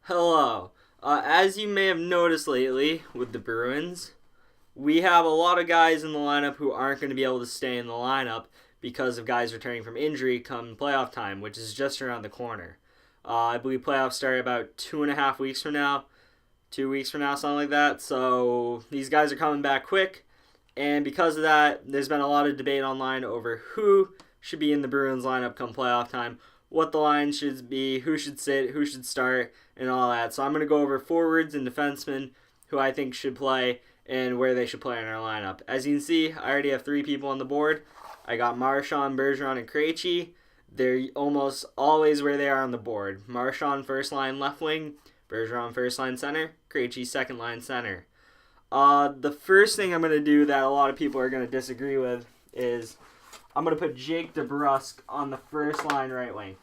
Hello. As you may have noticed lately with the Bruins, we have a lot of guys in the lineup who aren't going to be able to stay in the lineup because of guys returning from injury come playoff time, which is just around the corner. I believe playoffs start about 2.5 weeks from now, 2 weeks from now, something like that. So these guys are coming back quick, and because of that, there's been a lot of debate online over who should be in the Bruins lineup come playoff time, what the line should be, who should sit, who should start, and all that. So I'm going to go over forwards and defensemen who I think should play and where they should play in our lineup. As you can see, I already have three people on the board. I got Marchand, Bergeron, and Krejci. They're almost always where they are on the board. Marchand first line left wing, Bergeron first line center, Krejci second line center. The first thing I'm going to do that a lot of people are going to disagree with is I'm going to put Jake DeBrusk on the first line right wing.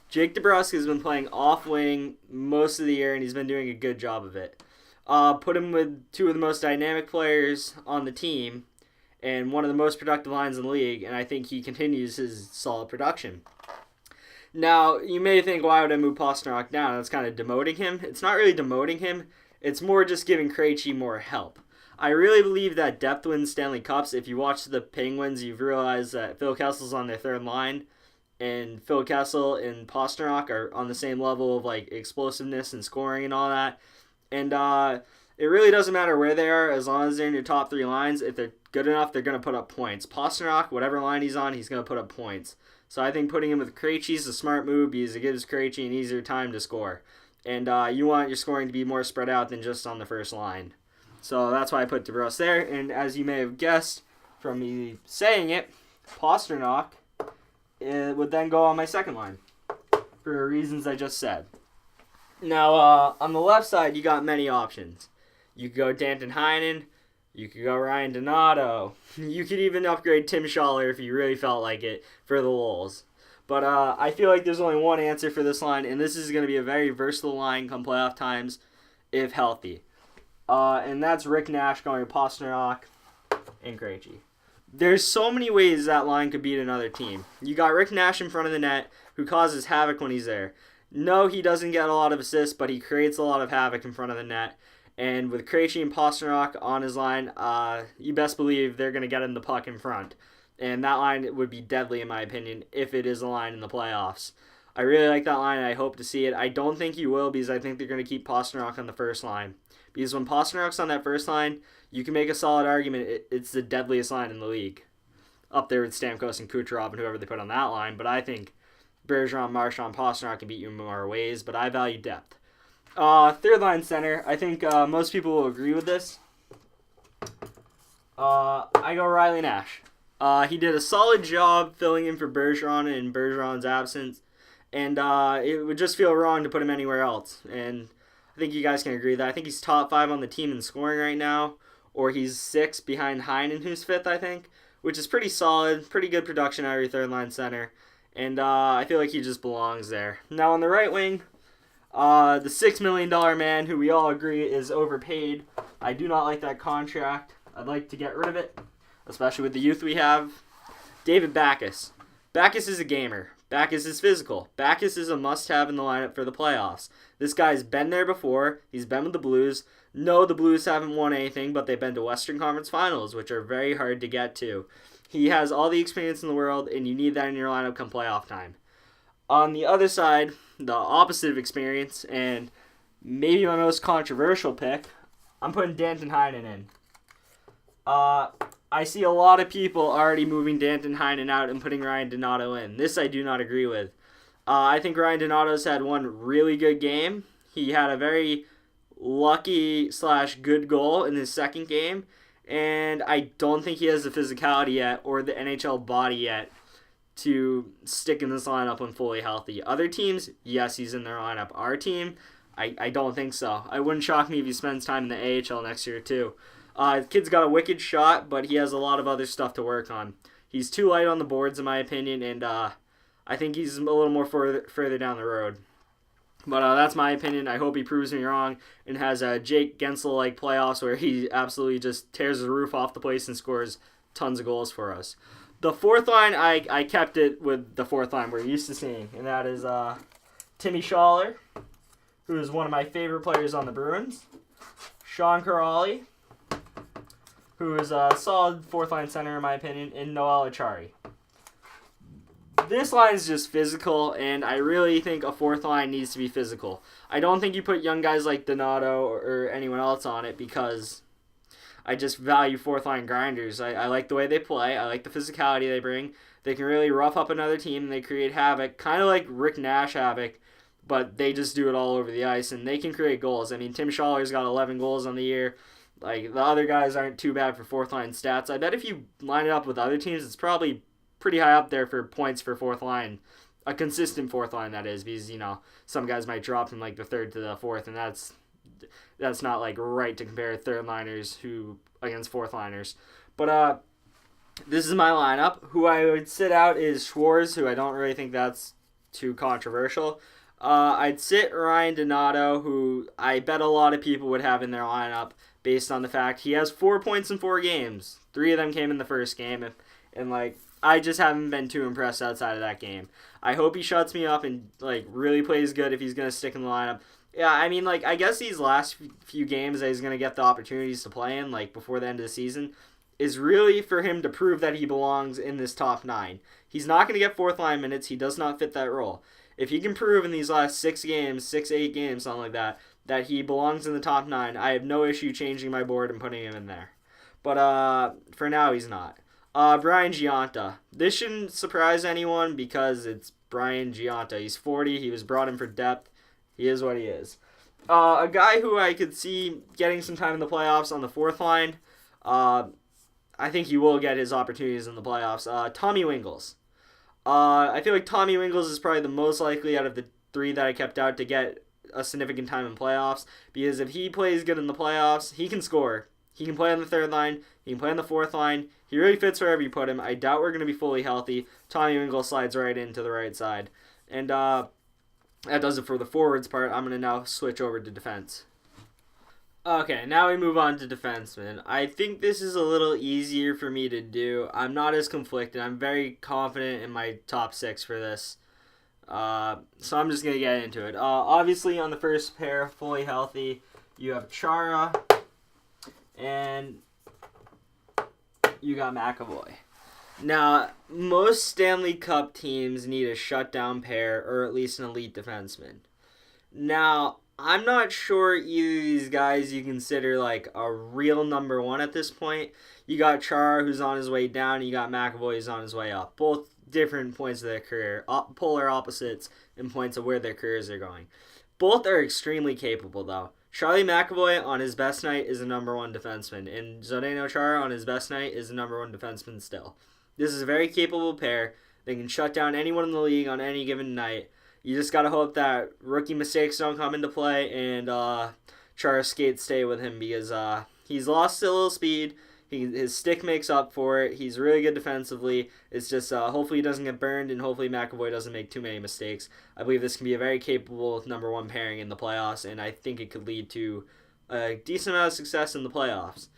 Jake DeBrusk has been playing off wing most of the year, and he's been doing a good job of it. Put him with two of the most dynamic players on the team and one of the most productive lines in the league, and I think he continues his solid production. Now, you may think, why would I move Pastrnak down? That's kind of demoting him. It's not really demoting him. It's more just giving Krejci more help. I really believe that depth wins Stanley Cups. If you watch the Penguins, you've realized that Phil Kessel's on their third line, and Phil Kessel and Pastrnak are on the same level of like explosiveness and scoring and all that. And it really doesn't matter where they are as long as they're in your top three lines. If they're good enough, they're going to put up points. Pastrnak, whatever line he's on, he's going to put up points. So I think putting him with Krejci is a smart move because it gives Krejci an easier time to score. And you want your scoring to be more spread out than just on the first line. So that's why I put DeBrusk there. And as you may have guessed from me saying it, Pastrnak would then go on my second line for reasons I just said. Now, on the left side, you got many options. You could go Danton Heinen. You could go Ryan Donato. You could even upgrade Tim Schaller if you really felt like it for the Wolves. But I feel like there's only one answer for this line, and this is going to be a very versatile line come playoff times if healthy. And that's Rick Nash going to Pastrnak and Krejci. There's so many ways that line could beat another team. You got Rick Nash in front of the net, who causes havoc when he's there. No, he doesn't get a lot of assists, but he creates a lot of havoc in front of the net. And with Krejci and Pastrnak on his line, you best believe they're going to get him the puck in front. And that line would be deadly, in my opinion, if it is a line in the playoffs. I really like that line, and I hope to see it. I don't think he will, because I think they're going to keep Pastrnak on the first line. Because when Pasternak's on that first line, you can make a solid argument it's the deadliest line in the league. Up there with Stamkos and Kucherov and whoever they put on that line. But I think Bergeron, Marchand, Pastrnak can beat you in more ways, but I value depth. Third line center, I think most people will agree with this. I go Riley Nash. He did a solid job filling in for Bergeron in Bergeron's absence, and it would just feel wrong to put him anywhere else. And I think you guys can agree that I think he's top 5 on the team in scoring right now, or he's 6 behind Heinen, who's 5th, I think, which is pretty solid, pretty good production out of your third line center, and I feel like he just belongs there. Now on the right wing, the $6 million man, who we all agree is overpaid. I do not like that contract. I'd like to get rid of it, especially with the youth we have. David Backes. Backes is a gamer. Backes is physical. Backes is a must-have in the lineup for the playoffs. This guy's been there before. He's been with the Blues. No, the Blues haven't won anything, but they've been to Western Conference Finals, which are very hard to get to. He has all the experience in the world, and you need that in your lineup come playoff time. On the other side, the opposite of experience, and maybe my most controversial pick, I'm putting Danton Heinen in. I see a lot of people already moving Danton Heinen out and putting Ryan Donato in. This I do not agree with. I think Ryan Donato's had one really good game. He had a very lucky/good goal in his second game, and I don't think he has the physicality yet or the NHL body yet to stick in this lineup when fully healthy. Other teams, yes, he's in their lineup. Our team, I don't think so. I wouldn't shock me if he spends time in the AHL next year too. The kid's got a wicked shot, but he has a lot of other stuff to work on. He's too light on the boards, in my opinion, and I think he's a little more further down the road. But that's my opinion. I hope he proves me wrong and has a Jake Gensel-like playoffs where he absolutely just tears the roof off the place and scores tons of goals for us. The fourth line, I kept it with the fourth line we're used to seeing, and that is Timmy Schaller, who is one of my favorite players on the Bruins. Sean Kuraly, who is a solid fourth-line center in my opinion, and Noel Acciari. This line is just physical, and I really think a fourth line needs to be physical. I don't think you put young guys like Donato or anyone else on it because I just value fourth line grinders. I like the way they play. I like the physicality they bring. They can really rough up another team, and they create havoc, kind of like Rick Nash havoc, but they just do it all over the ice, and they can create goals. I mean, Tim Schaller's got 11 goals on the year. Like, the other guys aren't too bad for fourth line stats. I bet if you line it up with other teams, it's probably pretty high up there for points for fourth line. A consistent fourth line, that is, because, some guys might drop from, like, the third to the fourth, and that's not, like, right to compare third liners against fourth liners. But, this is my lineup. Who I would sit out is Schwartz, who I don't really think that's too controversial. I'd sit Ryan Donato, who I bet a lot of people would have in their lineup based on the fact he has 4 points in 4 games. 3 of them came in the first game, and I just haven't been too impressed outside of that game. I hope he shuts me up and, really plays good if he's going to stick in the lineup. Yeah, I mean, I guess these last few games that he's going to get the opportunities to play in, before the end of the season, is really for him to prove that he belongs in this top 9. He's not going to get fourth line minutes. He does not fit that role. If he can prove in these last 8 games, something like that he belongs in the top 9, I have no issue changing my board and putting him in there. But for now, he's not. Brian Gionta. This shouldn't surprise anyone because it's Brian Gionta. He's 40. He was brought in for depth. He is what he is. A guy who I could see getting some time in the playoffs on the fourth line. I think he will get his opportunities in the playoffs. Tommy Wingels. I feel like Tommy Wingels is probably the most likely out of the 3 that I kept out to get a significant time in playoffs, because if he plays good in the playoffs, he can score. He can play on the third line. He can play on the fourth line. He really fits wherever you put him. I doubt we're going to be fully healthy. Tommy Wingels slides right into the right side. And that does it for the forwards part. I'm going to now switch over to defense. Okay, now we move on to defensemen. I think this is a little easier for me to do. I'm not as conflicted. I'm very confident in my top 6 for this. So I'm just going to get into it. Obviously, on the first pair, fully healthy, you have Chara, and you got McAvoy. Now, most Stanley Cup teams need a shutdown pair, or at least an elite defenseman. Now, I'm not sure either of these guys you consider a real number 1 at this point. You got Chara, who's on his way down, and you got McAvoy, who's on his way up. Both different points of their career, polar opposites in points of where their careers are going. Both are extremely capable, though. Charlie McAvoy on his best night is a number 1 defenseman, and Zdeno Chara on his best night is a number 1 defenseman still. This is a very capable pair. They can shut down anyone in the league on any given night. You just got to hope that rookie mistakes don't come into play and Chara's skates stay with him, because he's lost a little speed. His stick makes up for it. He's really good defensively. It's just hopefully he doesn't get burned, and hopefully McAvoy doesn't make too many mistakes. I believe this can be a very capable number 1 pairing in the playoffs, and I think it could lead to a decent amount of success in the playoffs.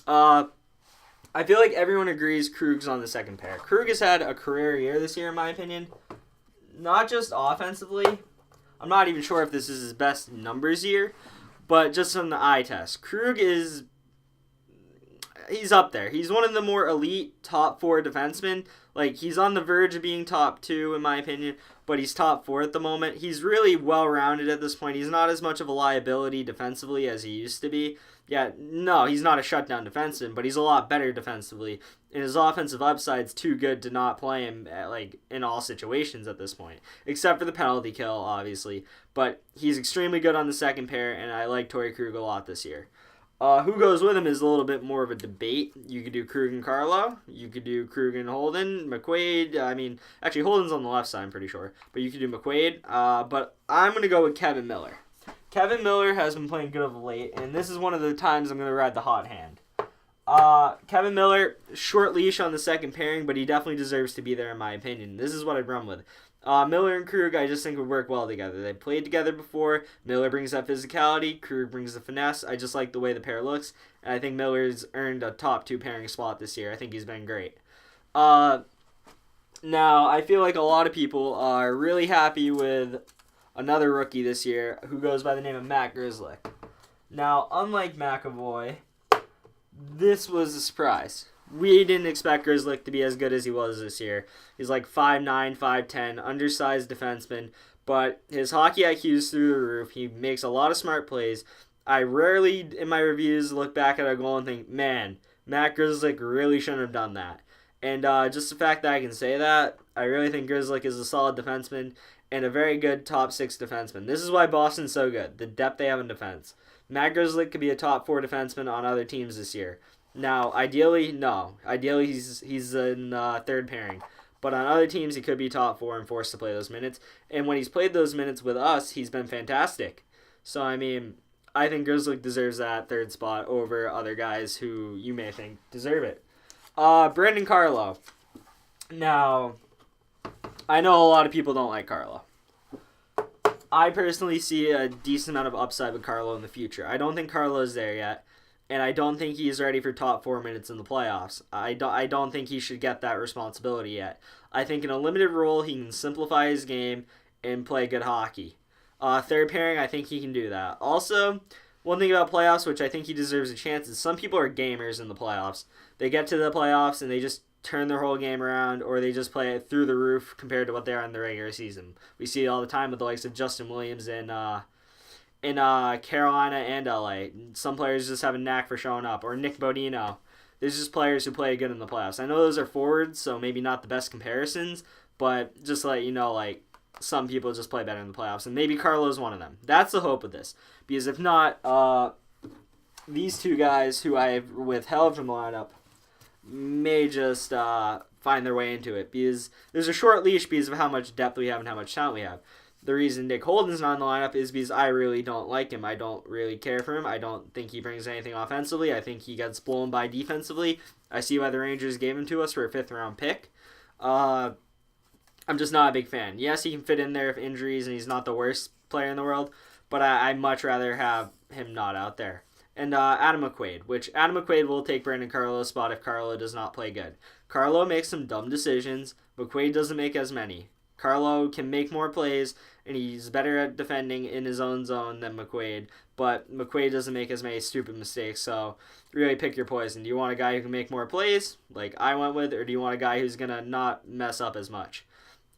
I feel like everyone agrees Krug's on the second pair. Krug has had a career year this year, in my opinion. Not just offensively. I'm not even sure if this is his best numbers year, but just on the eye test. Krug he's up there. He's one of the more elite top 4 defensemen. He's on the verge of being top 2, in my opinion, but he's top 4 at the moment. He's really well-rounded at this point. He's not as much of a liability defensively as he used to be. Yeah, no, he's not a shutdown defenseman, but he's a lot better defensively, and his offensive upside's too good to not play him in all situations at this point, except for the penalty kill, obviously. But he's extremely good on the second pair, and I like Torrey Krug a lot this year. Who goes with him is a little bit more of a debate. You could do Krug and Carlo. You could do Krug and Holden. McQuaid. Actually, Holden's on the left side, I'm pretty sure. But you could do McQuaid. But I'm going to go with Kevin Miller. Kevin Miller has been playing good of late, and this is one of the times I'm going to ride the hot hand. Kevin Miller, short leash on the second pairing, but he definitely deserves to be there in my opinion. This is what I'd run with. Miller and Krug, I just think would work well together. They played together before. Miller brings that physicality. Krug brings the finesse. I just like the way the pair looks, and I think Miller's earned a top 2 pairing spot this year. I think he's been great. Now, I feel like a lot of people are really happy with another rookie this year who goes by the name of Matt Grzelcyk. Now, unlike McAvoy, this was a surprise. We didn't expect Grzelcyk to be as good as he was this year. He's like 5'9", 5'10", undersized defenseman, but his hockey IQ is through the roof. He makes a lot of smart plays. I rarely, in my reviews, look back at a goal and think, man, Matt Grzelcyk really shouldn't have done that. And just the fact that I can say that, I really think Grzelcyk is a solid defenseman and a very good top 6 defenseman. This is why Boston's so good, the depth they have in defense. Matt Grzelcyk could be a top 4 defenseman on other teams this year. Now, ideally, no. Ideally, he's in third pairing. But on other teams, he could be top 4 and forced to play those minutes. And when he's played those minutes with us, he's been fantastic. So, I mean, I think Grzelcyk deserves that third spot over other guys who you may think deserve it. Brandon Carlo. Now, I know a lot of people don't like Carlo. I personally see a decent amount of upside with Carlo in the future. I don't think Carlo is there yet, and I don't think he's ready for top 4 minutes in the playoffs. I don't think he should get that responsibility yet. I think in a limited role, he can simplify his game and play good hockey. Third pairing, I think he can do that. Also, one thing about playoffs, which I think he deserves a chance, is some people are gamers in the playoffs. They get to the playoffs and they just turn their whole game around, or they just play it through the roof compared to what they are in the regular season. We see it all the time with the likes of Justin Williams in Carolina and LA. Some players just have a knack for showing up, or Nick Bodino. There's just players who play good in the playoffs. I know those are forwards, so maybe not the best comparisons, but just to let you know, like, some people just play better in the playoffs, and maybe Carlo's one of them. That's the hope with this, because if not, these two guys who I've withheld from the lineup may just find their way into it, because there's a short leash because of how much depth we have and how much talent we have. The reason Nick Holden's not in the lineup is because I really don't like him. I don't really care for him. I don't think he brings anything offensively. I think he gets blown by defensively. I see why the Rangers gave him to us for a 5th-round pick. I'm just not a big fan. Yes, he can fit in there if injuries, and he's not the worst player in the world, but I'd much rather have him not out there. And Adam McQuaid, which Adam McQuaid will take Brandon Carlo's spot if Carlo does not play good. Carlo makes some dumb decisions. McQuaid doesn't make as many. Carlo can make more plays, and he's better at defending in his own zone than McQuaid, but McQuaid doesn't make as many stupid mistakes, so really pick your poison. Do you want a guy who can make more plays, like I went with, or do you want a guy who's going to not mess up as much?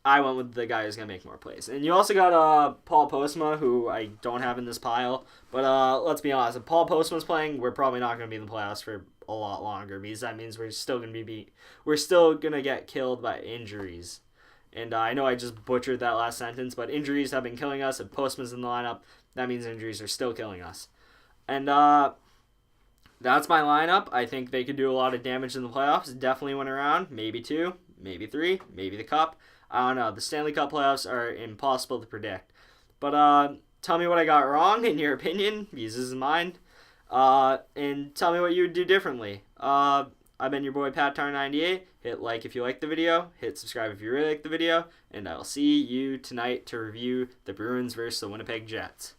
I went with the guy who's going to make more plays. And you also got Paul Postma, who I don't have in this pile, but let's be honest, if Paul Postma's playing, we're probably not going to be in the playoffs for a lot longer, because that means we're still going to get killed by injuries. And I know I just butchered that last sentence, but injuries have been killing us. If Postman's in the lineup, that means injuries are still killing us. And that's my lineup. I think they could do a lot of damage in the playoffs. Definitely win around. Maybe 2, maybe 3, maybe the Cup. I don't know. The Stanley Cup playoffs are impossible to predict. But tell me what I got wrong, in your opinion, because this is mine. And tell me what you would do differently. I've been your boy PatTar98. Hit like if you like the video. Hit subscribe if you really like the video. And I'll see you tonight to review the Bruins versus the Winnipeg Jets.